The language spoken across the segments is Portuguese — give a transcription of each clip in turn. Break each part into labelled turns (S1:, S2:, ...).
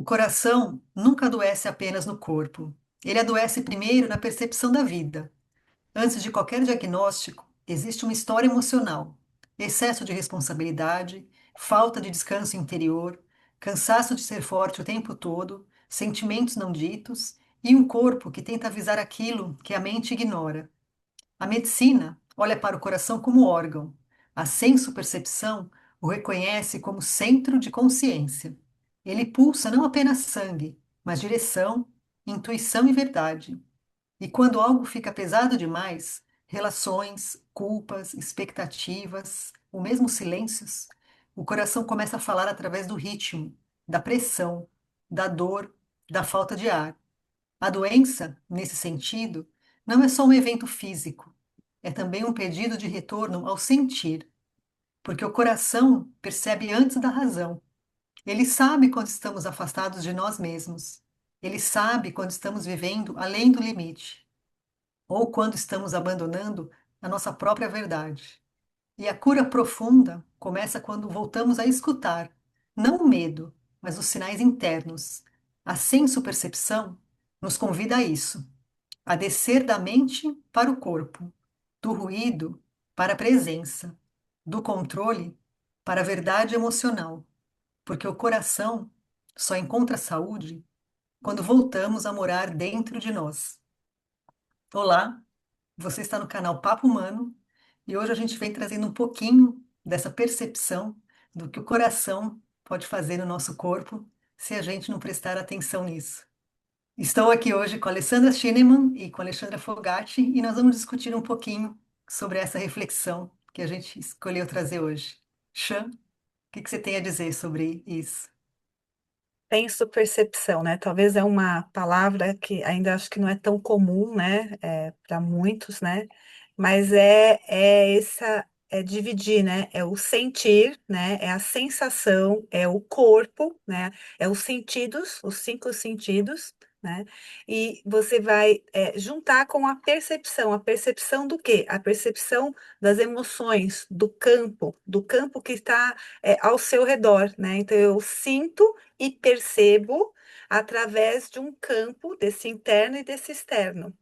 S1: O coração nunca adoece apenas no corpo. Ele adoece primeiro na percepção da vida. Antes de qualquer diagnóstico, existe uma história emocional, excesso de responsabilidade, falta de descanso interior, cansaço de ser forte o tempo todo, sentimentos não ditos e um corpo que tenta avisar aquilo que a mente ignora. A medicina olha para o coração como órgão. A senso-percepção o reconhece como centro de consciência. Ele pulsa não apenas sangue, mas direção, intuição e verdade. E quando algo fica pesado demais, relações, culpas, expectativas, ou mesmo silêncios, o coração começa a falar através do ritmo, da pressão, da dor, da falta de ar. A doença, nesse sentido, não é só um evento físico, é também um pedido de retorno ao sentir, porque o coração percebe antes da razão. Ele sabe quando estamos afastados de nós mesmos. Ele sabe quando estamos vivendo além do limite, ou quando estamos abandonando a nossa própria verdade. E a cura profunda começa quando voltamos a escutar, não o medo, mas os sinais internos. A senso-percepção nos convida a isso, a descer da mente para o corpo, do ruído para a presença, do controle para a verdade emocional, porque o coração só encontra saúde quando voltamos a morar dentro de nós. Olá, você está no canal Papo Humano e hoje a gente vem trazendo um pouquinho dessa percepção do que o coração pode fazer no nosso corpo se a gente não prestar atenção nisso. Estou aqui hoje com a Alessandra Schneemann e com a Alexandra Fogatti e nós vamos discutir um pouquinho sobre essa reflexão que a gente escolheu trazer hoje. Chan, o que você tem a dizer sobre isso?
S2: Senso-percepção, né? Talvez é uma palavra que ainda acho que não é tão comum, né? Para muitos, né? Mas é dividir, né? É o sentir, né? É a sensação, é o corpo, né? É os sentidos, os cinco sentidos, né? E você vai juntar com a percepção do quê? A percepção das emoções, do campo que está ao seu redor, né? Então eu sinto e percebo através de um campo desse interno e desse externo.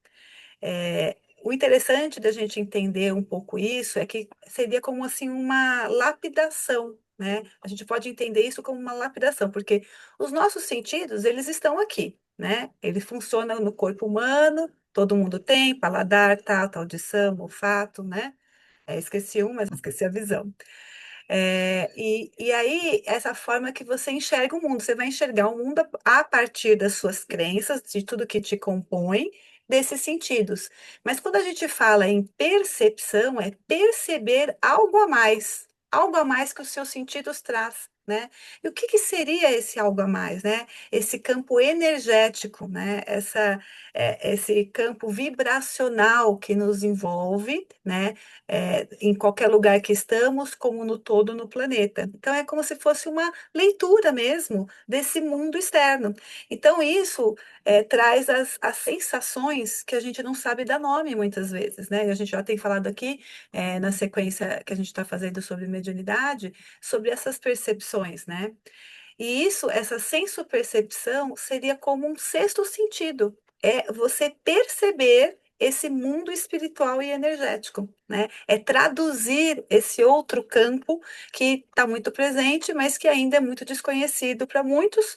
S2: O interessante da gente entender um pouco isso é que seria como assim uma lapidação, né? A gente pode entender isso como uma lapidação, porque os nossos sentidos, eles estão aqui, né? Eles funcionam no corpo humano, todo mundo tem, paladar, tato, audição, olfato, né? Esqueci um, mas não esqueci a visão. E aí, essa forma que você enxerga o mundo, você vai enxergar o mundo a partir das suas crenças, de tudo que te compõe, desses sentidos. Mas quando a gente fala em percepção, é perceber algo a mais que os seus sentidos traz, né? E o que que seria esse algo a mais, né? Esse campo energético, né? Esse campo vibracional que nos envolve, né? Em qualquer lugar que estamos, como no todo no planeta. Então, é como se fosse uma leitura mesmo desse mundo externo. Então, isso traz as sensações que a gente não sabe dar nome muitas vezes, né? A gente já tem falado aqui, na sequência que a gente está fazendo sobre mediunidade, sobre essas percepções, né? E isso, essa senso-percepção, seria como um sexto sentido. É você perceber esse mundo espiritual e energético, né? É traduzir esse outro campo que está muito presente, mas que ainda é muito desconhecido para muitos,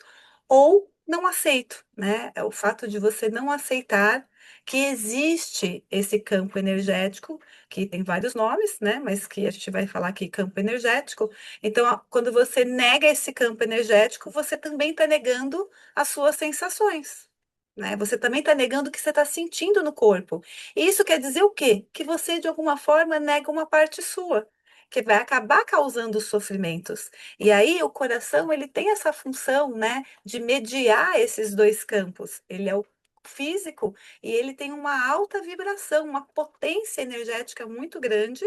S2: ou não aceito, né? É o fato de você não aceitar que existe esse campo energético, que tem vários nomes, né? Mas que a gente vai falar aqui campo energético. Então, quando você nega esse campo energético, você também está negando as suas sensações, né? Você também está negando o que você está sentindo no corpo. E isso quer dizer o quê? Que você, de alguma forma, nega uma parte sua, que vai acabar causando sofrimentos. E aí, o coração, ele tem essa função, né, de mediar esses dois campos. Ele é o físico e ele tem uma alta vibração, uma potência energética muito grande,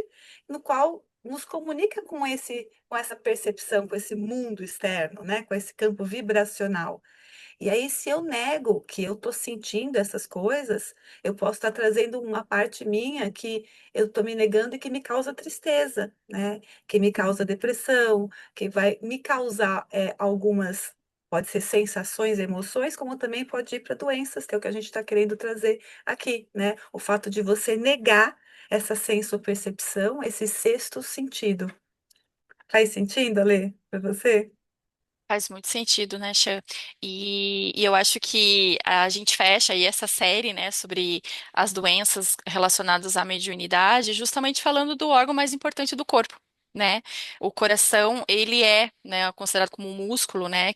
S2: no qual nos comunica com essa percepção, com esse mundo externo, né? Com esse campo vibracional. E aí, se eu nego que eu estou sentindo essas coisas, eu posso estar trazendo uma parte minha que eu estou me negando e que me causa tristeza, né? Que me causa depressão, que vai me causar algumas. pode ser sensações, emoções, como também pode ir para doenças, que é o que a gente está querendo trazer aqui, né? O fato de você negar essa sensopercepção, esse sexto sentido. Faz sentido, Ale, para você?
S3: Faz muito sentido, né, Chan? E eu acho que a gente fecha aí essa série, né, sobre as doenças relacionadas à mediunidade, justamente falando do órgão mais importante do corpo, né? O coração, ele é, né, considerado como um músculo, né,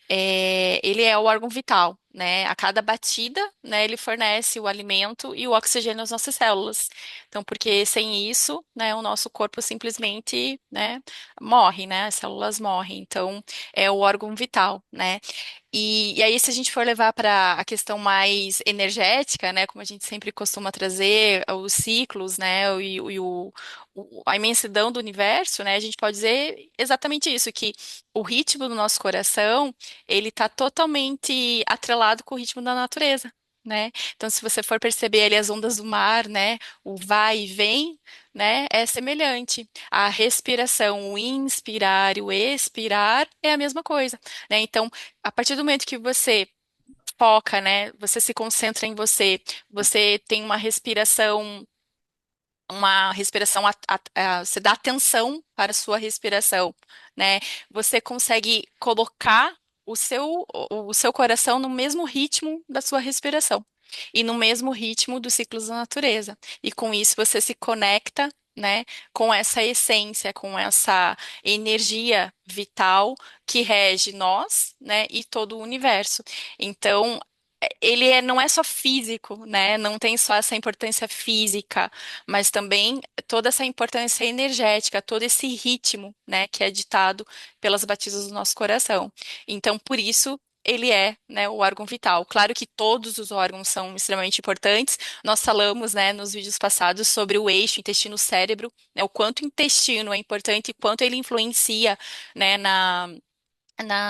S3: ele é o órgão vital, né? A cada batida, né, ele fornece o alimento e o oxigênio às nossas células. Então, porque sem isso, né, o nosso corpo simplesmente, né, morre, né? As células morrem. Então, é o órgão vital, né? E aí, se a gente for levar para a questão mais energética, né, como a gente sempre costuma trazer, os ciclos, né, a imensidão do universo, né, a gente pode dizer exatamente isso, que o ritmo do nosso coração, ele está totalmente atrelado com o ritmo da natureza. Né? Então, se você for perceber ali as ondas do mar, né, o vai e vem, né, é semelhante. A respiração, o inspirar e o expirar é a mesma coisa, né? Então, a partir do momento que você foca, né, você se concentra em você, você tem uma respiração, você dá atenção para a sua respiração, né? Você consegue colocar o seu coração no mesmo ritmo da sua respiração e no mesmo ritmo dos ciclos da natureza. E com isso você se conecta, né, com essa essência, com essa energia vital que rege nós, né, e todo o universo. Então, não é só físico, né? Não tem só essa importância física, mas também toda essa importância energética, todo esse ritmo, né, que é ditado pelas batidas do nosso coração. Então, por isso, ele é, né, o órgão vital. Claro que todos os órgãos são extremamente importantes. Nós falamos, né, nos vídeos passados sobre o eixo intestino-cérebro, né, o quanto o intestino é importante e quanto ele influencia, né,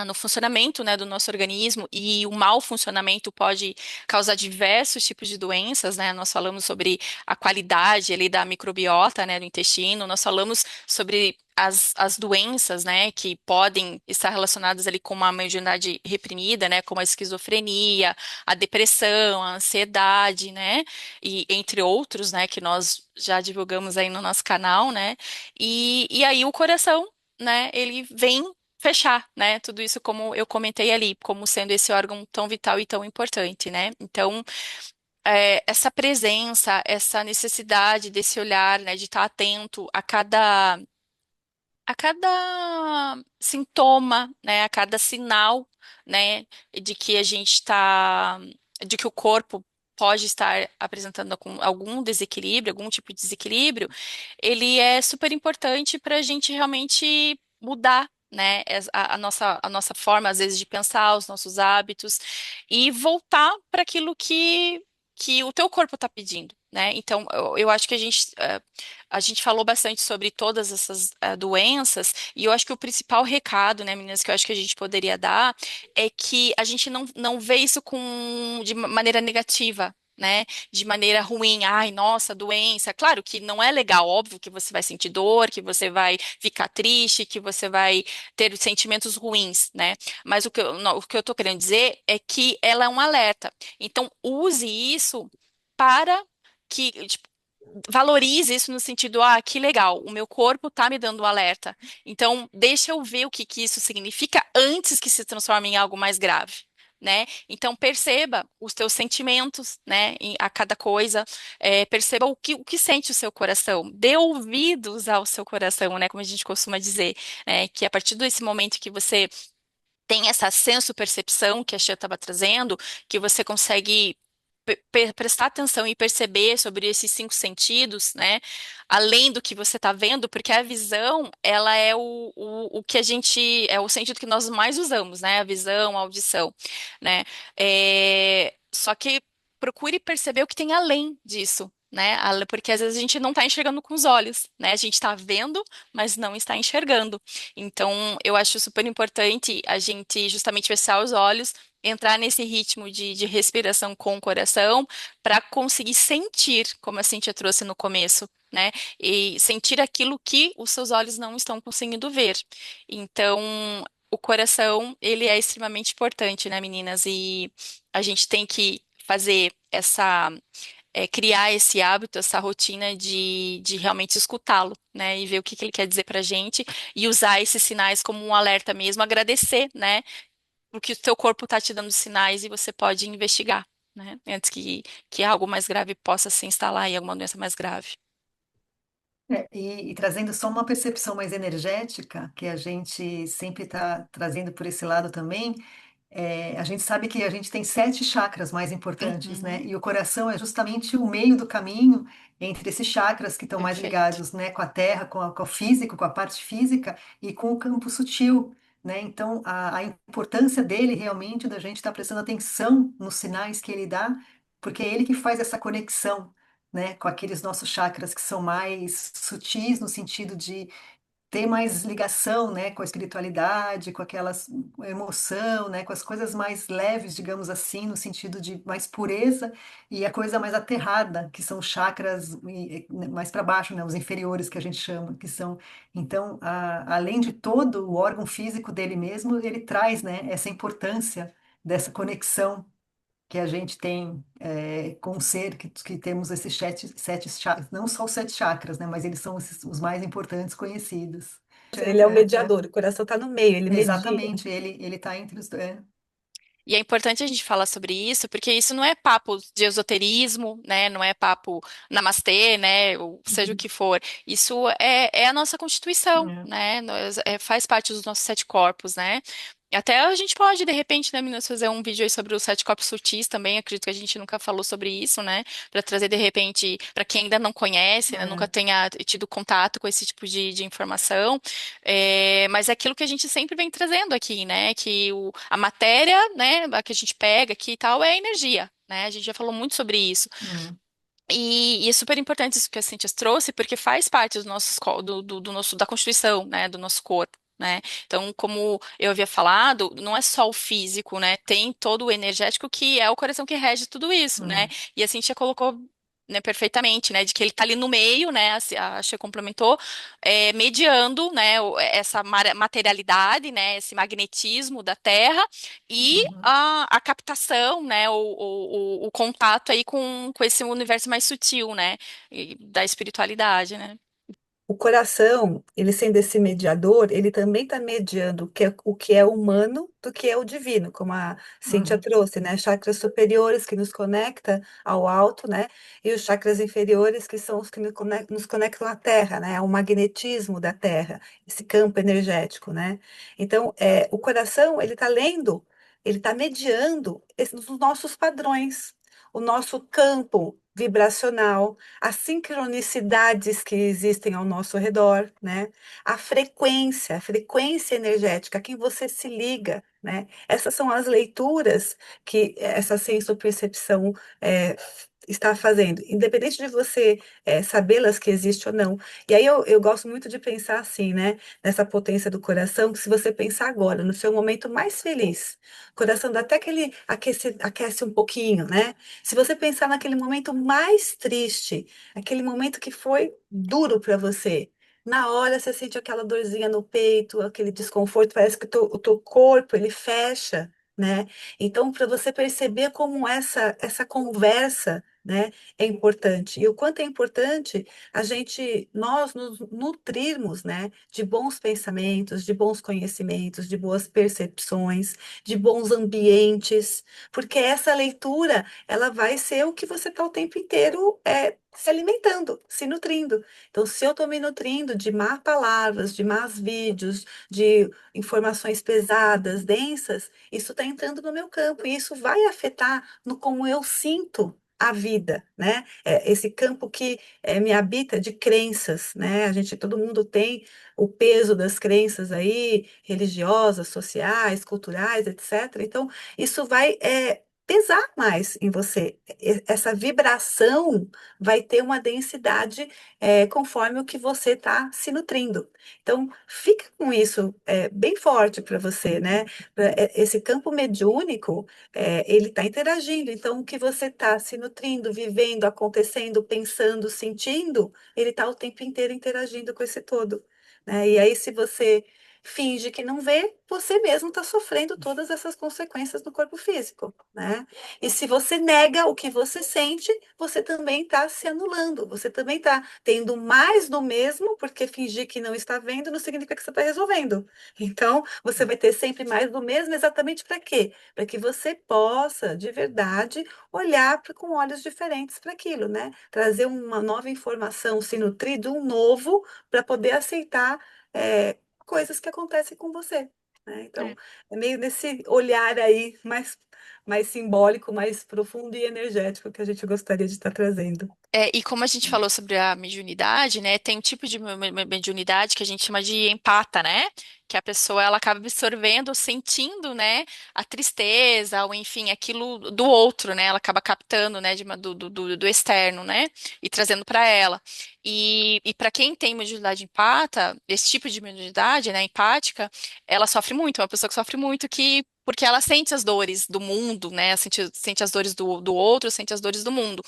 S3: no funcionamento, né, do nosso organismo e o mau funcionamento pode causar diversos tipos de doenças, né? Nós falamos sobre a qualidade ali da microbiota, né, do intestino, nós falamos sobre as doenças, né, que podem estar relacionadas ali com uma mediunidade reprimida, né, como a esquizofrenia, a depressão, a ansiedade, né, e entre outros, né, que nós já divulgamos aí no nosso canal, né, e aí o coração, né, ele vem fechar, né? Tudo isso como eu comentei ali, como sendo esse órgão tão vital e tão importante, né? Então, essa presença, essa necessidade desse olhar, né, de estar atento a cada sintoma, né, a cada sinal, né, de que a gente está, de que o corpo pode estar apresentando algum desequilíbrio, algum tipo de desequilíbrio, ele é super importante para a gente realmente mudar, né, a nossa forma, às vezes, de pensar, os nossos hábitos, e voltar para aquilo que o teu corpo está pedindo, né? Então, eu acho que a gente falou bastante sobre todas essas doenças, e eu acho que o principal recado, né, meninas, que eu acho que a gente poderia dar é que a gente não vê isso de maneira negativa. Né, de maneira ruim, ai, nossa, doença. Claro que não é legal, óbvio que você vai sentir dor, que você vai ficar triste, que você vai ter sentimentos ruins, né? Mas o que eu tô querendo dizer é que ela é um alerta. Então, use isso para que, tipo, valorize isso no sentido, ah, que legal, o meu corpo tá me dando um alerta. Então, deixa eu ver o que que isso significa antes que se transforme em algo mais grave. Né? Então perceba os teus sentimentos, né, a cada coisa, perceba o que sente o seu coração, dê ouvidos ao seu coração, né, como a gente costuma dizer, né, que a partir desse momento que você tem essa senso-percepção que a Xia estava trazendo, que você consegue prestar atenção e perceber sobre esses cinco sentidos, né? Além do que você está vendo, porque a visão, ela é o que a gente, é o sentido que nós mais usamos, né? A visão, a audição, né? Só que procure perceber o que tem além disso. Né? Porque às vezes a gente não está enxergando com os olhos, né? A gente está vendo, mas não está enxergando. Então, eu acho super importante a gente justamente fechar os olhos, entrar nesse ritmo de respiração com o coração, para conseguir sentir, como a Cintia trouxe no começo, né? E sentir aquilo que os seus olhos não estão conseguindo ver. Então, o coração, ele é extremamente importante, né, meninas? E a gente tem que fazer criar esse hábito, essa rotina de realmente escutá-lo, né? E ver o que ele quer dizer pra gente e usar esses sinais como um alerta mesmo, agradecer, né? Porque o teu corpo tá te dando sinais e você pode investigar, né? Antes que algo mais grave possa se instalar e alguma doença mais grave.
S1: E trazendo só uma percepção mais energética, que a gente sempre está trazendo por esse lado também, a gente sabe que a gente tem 7 chakras mais importantes, né?
S3: Uhum,
S1: E o coração é justamente o meio do caminho entre esses chakras que estão mais
S3: perfeito.
S1: ligados, né, com a terra, com o físico, com a parte física e com o campo sutil, né? Então, a importância dele realmente, da gente estar prestando atenção nos sinais que ele dá, porque é ele que faz essa conexão, né, com aqueles nossos chakras que são mais sutis no sentido de ter mais ligação, né, com a espiritualidade, com aquelas emoção, né, com as coisas mais leves, digamos assim, no sentido de mais pureza, e a coisa mais aterrada, que são chakras mais para baixo, né, os inferiores que a gente chama, que são, então, além de todo o órgão físico dele mesmo, ele traz, né, essa importância dessa conexão que a gente tem com o ser, que temos esses 7 chakras, não só os 7 chakras, né, mas eles são os mais importantes conhecidos.
S2: Ele é o
S1: É,
S2: mediador, o coração está no meio, ele media.
S1: exatamente, ele está entre os dois.
S3: E é importante a gente falar sobre isso, porque isso não é papo de esoterismo, né? Não é papo namastê, né? Ou seja o
S1: Uhum.
S3: que for. Isso é a nossa constituição,
S1: É.
S3: né? Faz parte dos nossos 7 corpos, né? E até a gente pode, de repente, né, meninas, fazer um vídeo aí sobre os 7 corpos sutis também. Acredito que a gente nunca falou sobre isso, né? Para trazer, de repente, para quem ainda não conhece, né? Nunca
S1: É.
S3: tenha tido contato com esse tipo de informação. Mas é aquilo que a gente sempre vem trazendo aqui, né? Que a matéria, né, a que a gente pega aqui e tal, é energia, né? A gente já falou muito sobre isso.
S1: Hum.
S3: E é super importante isso que a Cintia trouxe, porque faz parte do nosso, da constituição, né, do nosso corpo. Né? Então, como eu havia falado, não é só o físico, né? Tem todo o energético que é o coração que rege tudo isso, né?
S1: Hum.
S3: E a Cintia colocou, né, perfeitamente, né? De que ele está ali no meio, né? A Chia complementou, mediando, né? Essa materialidade, né? Esse magnetismo da Terra e
S1: Uhum.
S3: a captação, né, o contato aí com esse universo mais sutil, né, da espiritualidade, né?
S2: O coração, ele sendo esse mediador, ele também está mediando o que é humano do que é o divino, como a Cíntia
S1: Uhum.
S2: trouxe, né? Chakras superiores que nos conecta ao alto, né? E os chakras inferiores que são os que nos conectam à Terra, né? Ao magnetismo da Terra, esse campo energético, né? Então, o coração, ele está lendo, ele está mediando os nossos padrões, o nosso campo vibracional, as sincronicidades que existem ao nosso redor, né? A frequência energética, a quem você se liga, né? Essas são as leituras que essa sensopercepção é, está fazendo, independente de você sabê-las que existe ou não. E aí eu gosto muito de pensar assim, né? Nessa potência do coração, que se você pensar agora, no seu momento mais feliz, o coração dá até que ele aquece um pouquinho, né? Se você pensar naquele momento mais triste, aquele momento que foi duro para você, na hora você sente aquela dorzinha no peito, aquele desconforto, parece que o teu corpo ele fecha, né? Então, para você perceber como essa conversa, né, é importante. E o quanto é importante nós nos nutrirmos, né, de bons pensamentos, de bons conhecimentos, de boas percepções, de bons ambientes, porque essa leitura ela vai ser o que você está o tempo inteiro se alimentando, se nutrindo. Então, se eu estou me nutrindo de más palavras, de más vídeos, de informações pesadas, densas, isso está entrando no meu campo e isso vai afetar no como eu sinto a vida, né? Esse campo que me habita de crenças, né? Todo mundo tem o peso das crenças aí, religiosas, sociais, culturais, etc. Então, isso vai pesar mais em você. Essa vibração vai ter uma densidade conforme o que você está se nutrindo. Então, fica com isso bem forte para você, né? Esse campo mediúnico, ele está interagindo. Então, o que você está se nutrindo, vivendo, acontecendo, pensando, sentindo, ele está o tempo inteiro interagindo com esse todo, né? E aí, se você finge que não vê, você mesmo está sofrendo todas essas consequências no corpo físico, né? E se você nega o que você sente, você também está se anulando, você também está tendo mais do mesmo, porque fingir que não está vendo não significa que você está resolvendo. Então, você vai ter sempre mais do mesmo, exatamente para quê? Para que você possa, de verdade, olhar com olhos diferentes para aquilo, né? Trazer uma nova informação, se nutrir de um novo, para poder aceitar coisas que acontecem com você, né? Então,
S3: É.
S2: é meio nesse olhar aí mais simbólico, mais profundo e energético que a gente gostaria de estar trazendo.
S3: E como a gente falou sobre a mediunidade, né, tem um tipo de mediunidade que a gente chama de empata, né, que a pessoa ela acaba absorvendo, sentindo, né, a tristeza ou enfim aquilo do outro, né, ela acaba captando, né, do externo, né, e trazendo para ela. E para quem tem mediunidade empata, esse tipo de mediunidade, né, empática, ela sofre muito, é uma pessoa que sofre muito que porque ela sente as dores do mundo, né? Sente as dores do outro, sente as dores do mundo.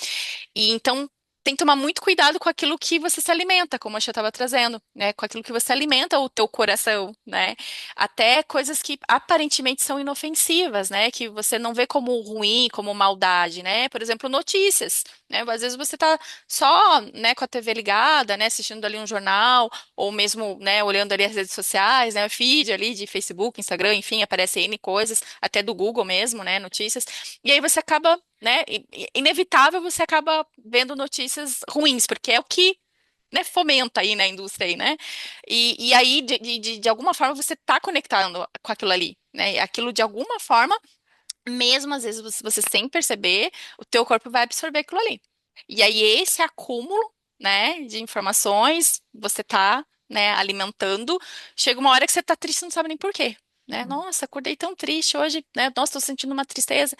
S3: E então tem que tomar muito cuidado com aquilo que você se alimenta, como a Chia estava trazendo, né? Com aquilo que você alimenta o teu coração, né? Até coisas que aparentemente são inofensivas, né? Que você não vê como ruim, como maldade, né? Por exemplo, notícias, né? Às vezes você tá só, né, com a TV ligada, né, assistindo ali um jornal, ou mesmo, né, olhando ali as redes sociais, né, o feed ali de Facebook, Instagram, enfim, aparece N coisas, até do Google mesmo, né, notícias. E aí você acaba, né, inevitável você acaba vendo notícias ruins, porque é o que, né, fomenta aí na indústria aí, né? E aí, de alguma forma, você está conectando com aquilo ali, né? E aquilo, de alguma forma, mesmo às vezes você sem perceber, o teu corpo vai absorver aquilo ali. E aí, esse acúmulo, né, de informações, você tá, né, alimentando, chega uma hora que você tá triste e não sabe nem por quê. Né? Nossa, acordei tão triste hoje, né? Nossa, tô sentindo uma tristeza.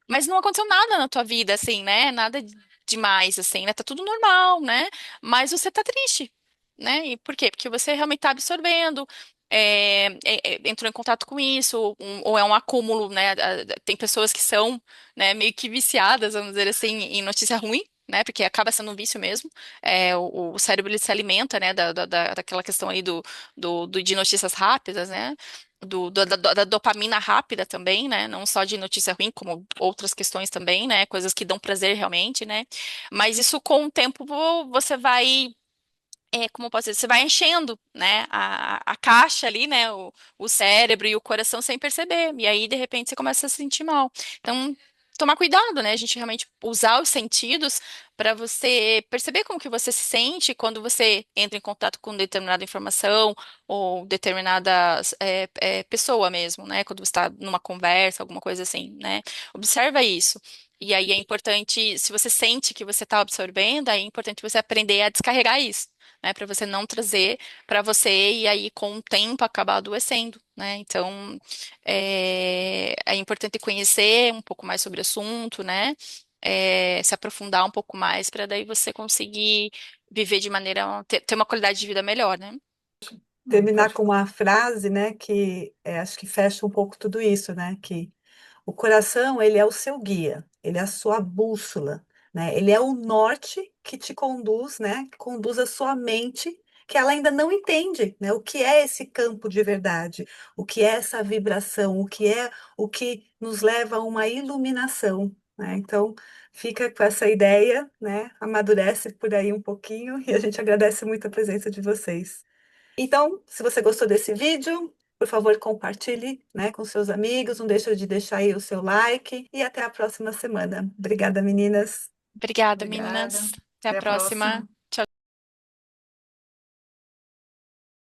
S3: Mas não aconteceu nada na tua vida, assim, né? Nada demais, assim, né? Tá tudo normal, né? Mas você tá triste, né? E por quê? Porque você realmente tá absorvendo, entrou em contato com isso, ou é um acúmulo, né? Tem pessoas que são, né, meio que viciadas, vamos dizer assim, em notícia ruim. Né, porque acaba sendo um vício mesmo. O cérebro ele se alimenta, né, daquela questão aí de notícias rápidas, né? Da dopamina rápida também, né? Não só de notícia ruim, como outras questões também, né? Coisas que dão prazer realmente, né? Mas isso com o tempo você vai, como eu posso dizer, você vai enchendo, né? A caixa ali, né? O cérebro e o coração sem perceber. E aí, de repente, você começa a se sentir mal. Então, tomar cuidado, né? A gente realmente usar os sentidos para você perceber como que você se sente quando você entra em contato com determinada informação ou determinada pessoa mesmo, né? Quando você está numa conversa, alguma coisa assim, né? Observa isso. E aí é importante, se você sente que você está absorvendo, aí é importante você aprender a descarregar isso, né? Para você não trazer para você e aí com o tempo acabar adoecendo, né? Então é importante conhecer um pouco mais sobre o assunto, né? Se aprofundar um pouco mais para daí você conseguir viver de maneira ter uma qualidade de vida melhor, né?
S2: Terminar
S1: Pode
S2: com uma frase, né, que acho que fecha um pouco tudo isso, né, que o coração, ele é o seu guia, ele é a sua bússola, né? Ele é o norte que te conduz, né? Que conduz a sua mente, que ela ainda não entende, né? O que é esse campo de verdade? O que é essa vibração? O que é o que nos leva a uma iluminação, né? Então, fica com essa ideia, né? Amadurece por aí um pouquinho e a gente agradece muito a presença de vocês. Então, se você gostou desse vídeo, por favor, compartilhe, né, com seus amigos. Não deixa de deixar aí o seu like e até a próxima semana. Obrigada, meninas.
S3: Obrigada,
S1: Obrigada.
S3: meninas. Até a
S1: Até a
S3: próxima.
S1: próxima.